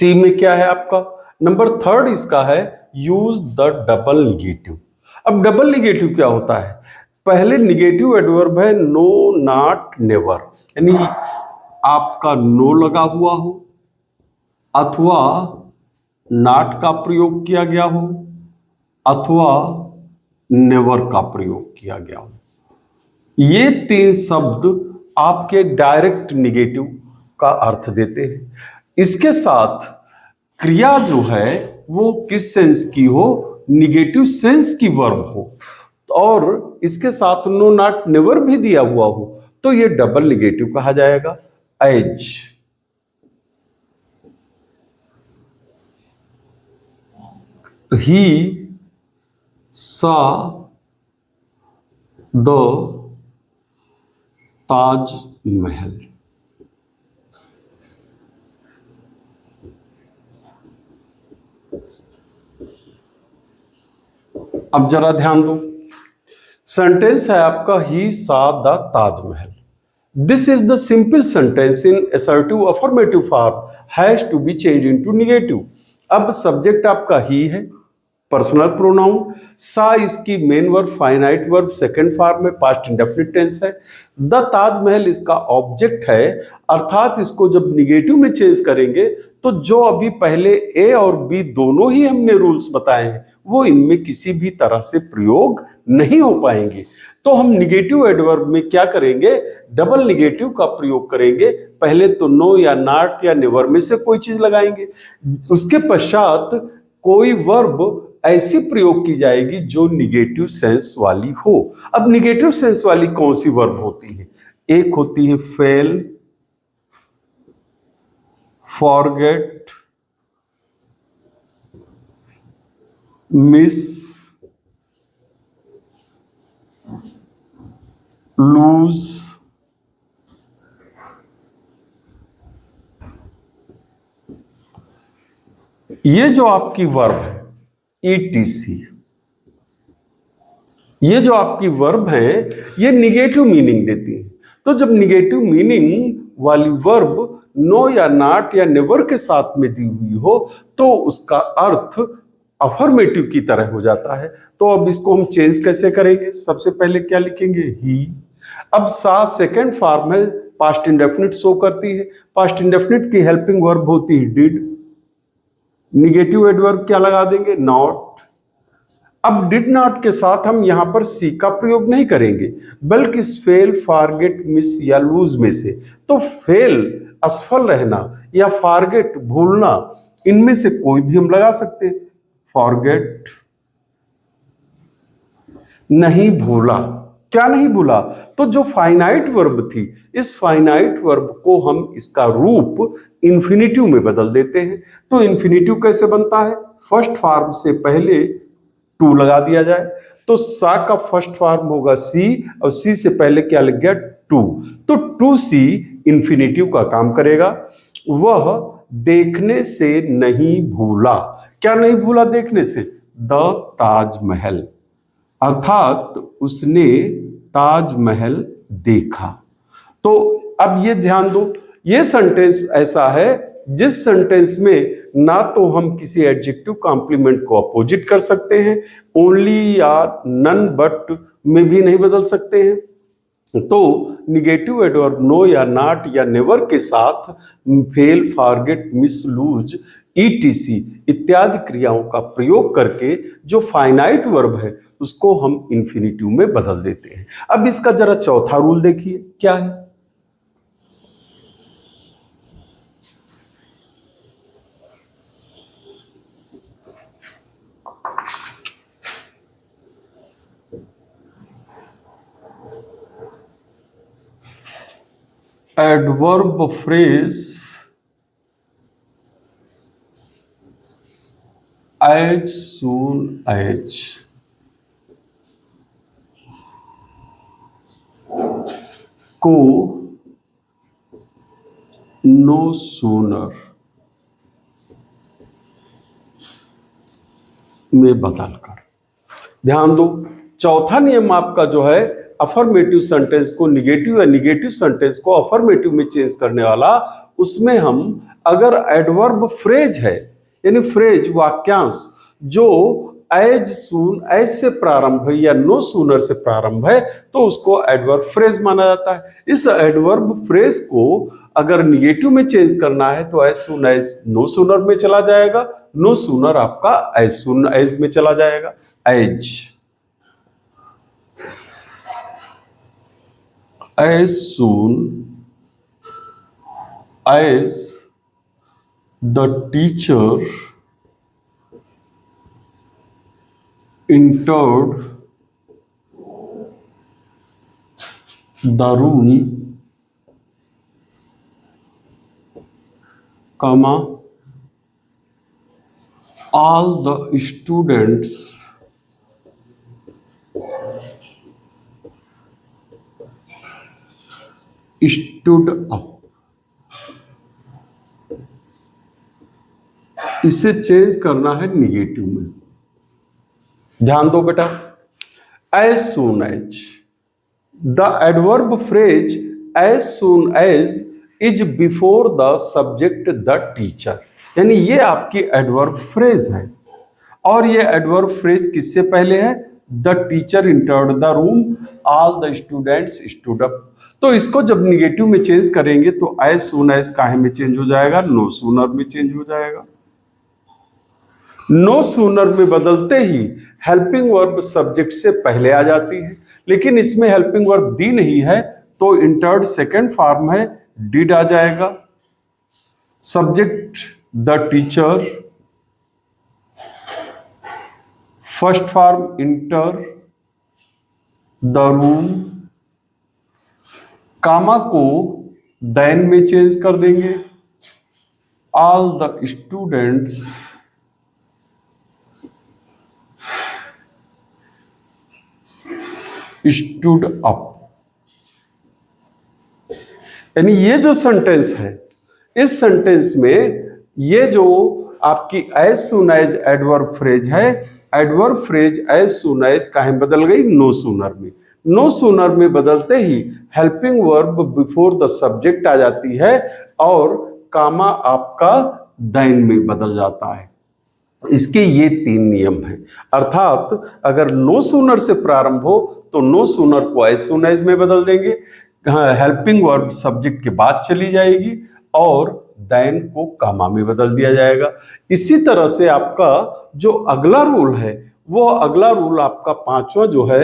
सी में क्या है आपका? नंबर थर्ड इसका है यूज द डबल निगेटिव। अब डबल निगेटिव क्या होता है? पहले निगेटिव एडवर्ब है नो, नॉट, नेवर, यानी आपका नो लगा हुआ हो अथवा नॉट का प्रयोग किया गया हो अथवा नेवर का प्रयोग किया गया हो। ये तीन शब्द आपके डायरेक्ट निगेटिव का अर्थ देते हैं। इसके साथ क्रिया जो है वो किस सेंस की हो? निगेटिव सेंस की वर्ब हो, और इसके साथ नो, नॉट, नेवर भी दिया हुआ हो, तो ये डबल निगेटिव कहा जाएगा। As, he saw the Taj Mahal. अब जरा ध्यान दो, सेंटेंस है आपका he saw the Taj Mahal. This is the simple sentence in assertive affirmative form has to be change into negative. अब सब्जेक्ट आपका ही है, पर्सनल प्रोनाउन, सा इसकी main verb, finite verb, second form में पास्ट इंडेफिनिट टेंस है। The Taj Mahal इसका object है, अर्थात इसको जब निगेटिव में चेंज करेंगे तो जो अभी पहले ए और बी दोनों ही हमने रूल्स बताए हैं वो इनमें किसी भी तरह से प्रयोग नहीं हो पाएंगे। तो हम निगेटिव एडवर्ब में क्या करेंगे? डबल निगेटिव का प्रयोग करेंगे। पहले तो नो या नॉट या नेवर में से कोई चीज लगाएंगे, उसके पश्चात कोई वर्ब ऐसी प्रयोग की जाएगी जो निगेटिव सेंस वाली हो। अब निगेटिव सेंस वाली कौन सी वर्ब होती है? एक होती है फेल, फॉरगेट, मिस, लूज, ये जो आपकी वर्ब है ETC, ये जो आपकी वर्ब है ये निगेटिव मीनिंग देती है। तो जब निगेटिव मीनिंग वाली वर्ब नो या नॉट या नेवर के साथ में दी हुई हो तो उसका अर्थ अफर्मेटिव की तरह हो जाता है। तो अब इसको हम चेंज कैसे करेंगे? सबसे पहले क्या लिखेंगे? ही। अब सा सेकेंड फॉर्म है, पास्ट इंडेफिनिट शो करती है। पास्ट इंडेफिनिट की हेल्पिंग वर्ब होती है डिड। निगेटिव एडवर्ब क्या लगा देंगे? नॉट। अब डिड नॉट के साथ हम यहां पर सी का प्रयोग नहीं करेंगे बल्कि फेल, फॉरगेट, मिस या लूज में से। तो फेल असफल रहना या फॉरगेट भूलना, इनमें से कोई भी हम लगा सकते हैं। फॉरगेट नहीं भूला। क्या नहीं भूला? तो जो फाइनाइट वर्ब थी इस फाइनाइट वर्ब को हम इसका रूप इंफिनिटिव में बदल देते हैं। तो इंफिनिटिव कैसे बनता है? फर्स्ट फॉर्म से पहले टू लगा दिया जाए तो सा का फर्स्ट फॉर्म होगा सी और सी से पहले क्या लग गया? टू। तो टू सी इंफिनिटिव का काम करेगा। वह देखने से नहीं भूला। क्या नहीं भूला देखने से? द ताजमहल, अर्थात उसने ताजमहल देखा। तो अब ये ध्यान दो, ये सेंटेंस ऐसा है जिस सेंटेंस में ना तो हम किसी एडजेक्टिव कॉम्प्लीमेंट को अपोजिट कर सकते हैं, ओनली या नन बट में भी नहीं बदल सकते हैं। तो निगेटिव एडवर्ब नो या नॉट या नेवर के साथ fail, forget, miss, lose, ETC इत्यादि क्रियाओं का प्रयोग करके जो फाइनाइट वर्ब है उसको हम इंफिनिटिव में बदल देते हैं। अब इसका जरा चौथा रूल देखिए क्या है। Adverb phrase as soon as को no sooner में बदलकर। ध्यान दो, चौथा नियम आपका जो है अफर्मेटिव सेंटेंस को निगेटिव या निगेटिव सेंटेंस को अफर्मेटिव में चेंज करने वाला, उसमें हम अगर एडवर्ब फ्रेज है, यानी फ्रेज वाक्यांश जो एज सून एज से प्रारंभ है या नो सूनर से प्रारंभ है, तो उसको एडवर्ब फ्रेज माना जाता है। इस एडवर्ब फ्रेज को अगर निगेटिव में चेंज करना है तो as soon as no sooner में चला जाएगा, नो सूनर आपका एज सून एज में चला जाएगा। As soon as the teacher entered the room, comma, all the students stood up। इसे चेंज करना है निगेटिव में। ध्यान दो बेटा, as soon as, the adverb phrase as soon as is before the subject the teacher, यानी ये आपकी एडवर्ब फ्रेज है। और ये एडवर्ब फ्रेज किससे पहले है? The teacher entered the room, all the students stood up. तो इसको जब निगेटिव में चेंज करेंगे तो एज सून एज काहे में चेंज हो जाएगा? नो सूनर में चेंज हो जाएगा। नो सूनर में बदलते ही हेल्पिंग वर्ब सब्जेक्ट से पहले आ जाती है, लेकिन इसमें हेल्पिंग वर्ब दी नहीं है, तो इंटर्ड सेकेंड फॉर्म है, डिड आ जाएगा। Subject the teacher, first form enter the room, comma को देन में चेंज कर देंगे, all the students stood up. यानी ये जो सेंटेंस है, इस सेंटेंस में ये जो आपकी as soon as adverb phrase है, adverb phrase as soon as काहे बदल गई? नो सूनर में। नो सूनर में बदलते ही helping verb before the subject आ जाती है और कामा आपका देन में बदल जाता है। इसके ये 3 नियम हैं। अर्थात अगर नो सूनर से प्रारंभ हो तो नो सूनर को एज सून एज में बदल देंगे, हेल्पिंग वर्ब सब्जेक्ट के बाद चली जाएगी और देन को कामा में बदल दिया जाएगा। इसी तरह से आपका जो अगला रूल है, वो अगला रूल आपका 5वां जो है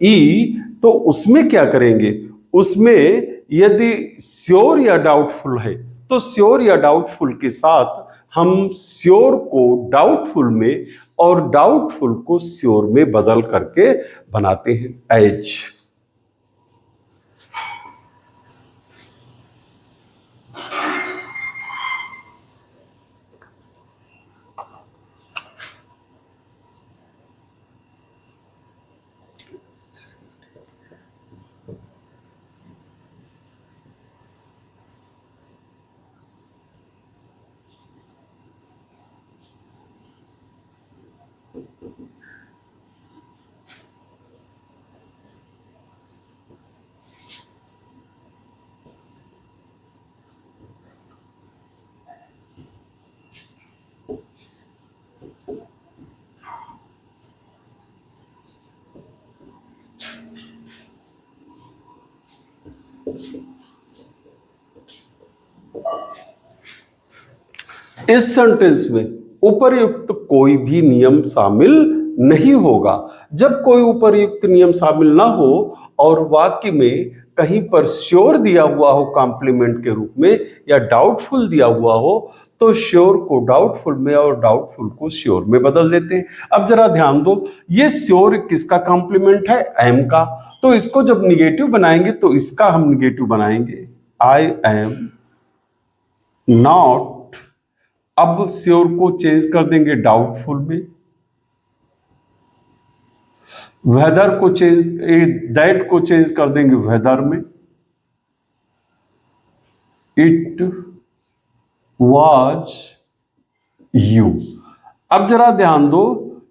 ई, तो उसमें क्या करेंगे? उसमें यदि श्योर या डाउटफुल है तो श्योर या डाउटफुल के साथ हम श्योर को डाउटफुल में और डाउटफुल को श्योर में बदल करके बनाते हैं एज। इस सेंटेंस में उपर्युक्त कोई भी नियम शामिल नहीं होगा। जब कोई उपर्युक्त नियम शामिल ना हो और वाक्य में कहीं पर श्योर दिया हुआ हो कॉम्प्लीमेंट के रूप में या डाउटफुल दिया हुआ हो, तो श्योर को डाउटफुल में और डाउटफुल को श्योर में बदल देते हैं। अब जरा ध्यान दो, ये श्योर किसका कॉम्प्लीमेंट है? एम का। तो इसको जब निगेटिव बनाएंगे तो इसका हम निगेटिव बनाएंगे, आई एम नॉट। अब श्योर को चेंज कर देंगे डाउटफुल में, वेदर को चेंज, दैट को चेंज कर देंगे वेदर में, इट वाज यू। अब जरा ध्यान दो,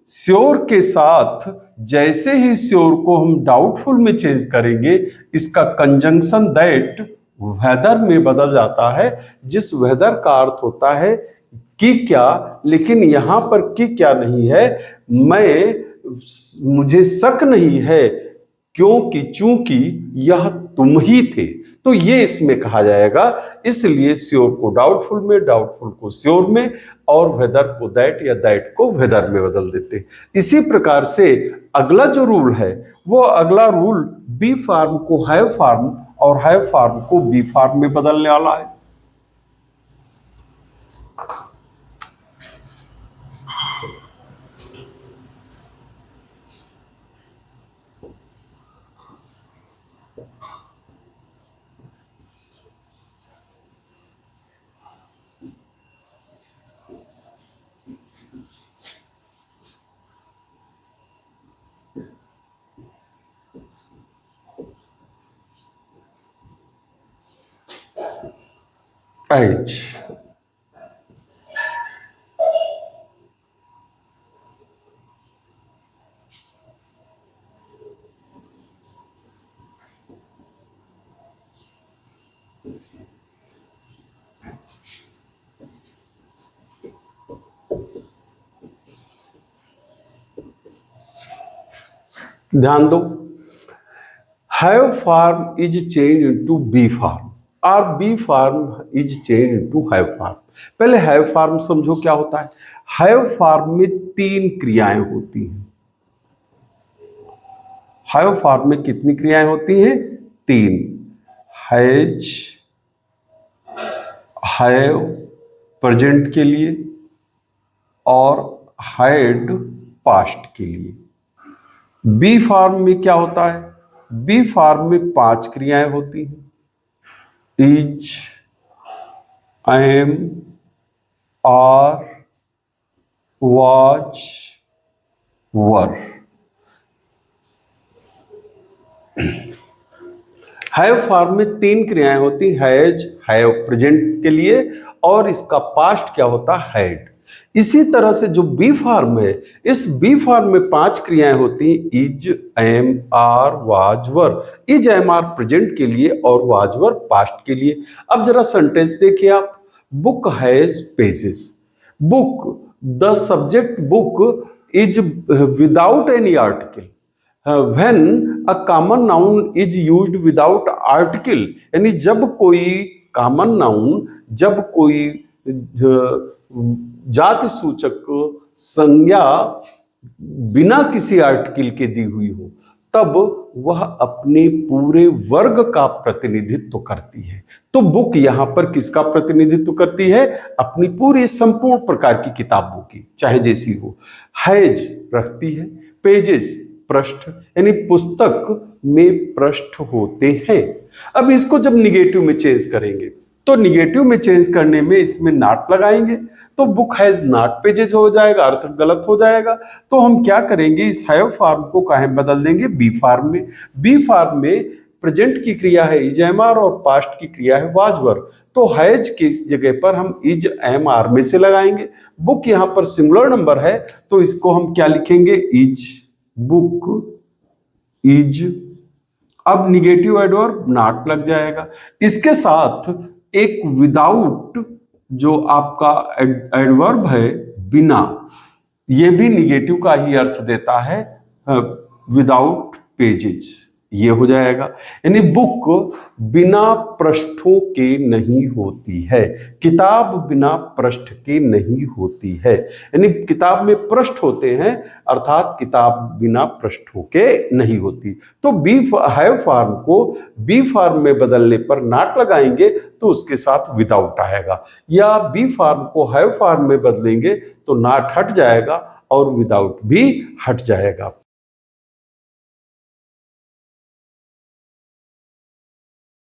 श्योर के साथ जैसे ही श्योर को हम डाउटफुल में चेंज करेंगे, इसका कंजंक्शन दैट वेदर में बदल जाता है, जिस वेदर का अर्थ होता है कि क्या, लेकिन यहां पर कि क्या नहीं है, मुझे शक नहीं है क्योंकि चूंकि यह तुम ही थे, तो ये इसमें कहा जाएगा। इसलिए श्योर को डाउटफुल में, डाउटफुल को श्योर में, और वेदर को दैट या दैट को वेदर में बदल देते। इसी प्रकार से अगला जो रूल है, वो अगला रूल बी फार्म को हैव फार्म और हैव फार्म को बी फार्म में बदलने वाला है। एच ध्यान दो, have form is change into be form और be form is change into have form. पहले हैव फार्म समझो क्या होता है। हैव फार्म में 3 क्रियाएं होती हैं। हैव फार्म में कितनी क्रियाएं होती हैं? 3। हैज, हैव प्रेजेंट के लिए और हैड पास्ट के लिए। बी फार्म में क्या होता है? बी फार्म में 5 क्रियाएं होती हैं। Is, am, are, was, were. Have form में 3 क्रियाएं होती, हैज, हैव प्रेजेंट के लिए, और इसका पास्ट क्या होता? हैड। इसी तरह से जो बी फार्म है, इस बी फार्म में 5 क्रियाएं होती, is, am, are, was, were. Is, am, are present के लिए और वाज, वर पास्ट के लिए। अब जरा सेंटेंस देखिए आप। Book has pages. Book, the subject book is without any article. When a common noun is used without article, यानी जब कोई कॉमन नाउन, जब कोई जाति सूचक संज्ञा बिना किसी आर्टिकल के दी हुई हो, तब वह अपने पूरे वर्ग का प्रतिनिधित्व करती है। तो बुक यहां पर किसका प्रतिनिधित्व करती है? अपनी पूरी संपूर्ण प्रकार की किताबों की, चाहे जैसी हो। हैज रखती है, पेजेस पृष्ठ, यानी पुस्तक में पृष्ठ होते हैं। अब इसको जब निगेटिव में चेंज करेंगे, तो निगेटिव में चेंज करने में इसमें नॉट लगाएंगे, तो बुक हैज नॉट पेजेस हो जाएगा, अर्थ गलत हो जाएगा। तो हम क्या करेंगे, इस हैव फार्म को कहाँ बदल देंगे? बी फार्म में। बी फार्म में प्रेजेंट की क्रिया है इज, एम, आर और पास्ट की क्रिया है वाज, वर। तो हैज की जगह पर हम इज, एम, आर में से लगाएंगे। बुक यहाँ पर सिंगुलर नंबर है, तो इसको हम क्या लिखेंगे? Is, book is. अब निगेटिव एडवर्ब नॉट लग जाएगा। इसके साथ एक विदाउट जो आपका एडवर्ब है, बिना, ये भी निगेटिव का ही अर्थ देता है, विदाउट पेजेस, ये हो जाएगा। यानी बुक बिना पृष्ठों के नहीं होती है, किताब बिना पृष्ठ के नहीं होती है। यानी किताब में पृष्ठ होते हैं, अर्थात किताब बिना पृष्ठों के नहीं होती। तो बी हैव फार्म को बी फार्म में बदलने पर नॉट लगाएंगे तो उसके साथ विदाउट आएगा, या बी फार्म को हैव फार्म में बदलेंगे तो नॉट हट जाएगा और विदाउट भी हट जाएगा।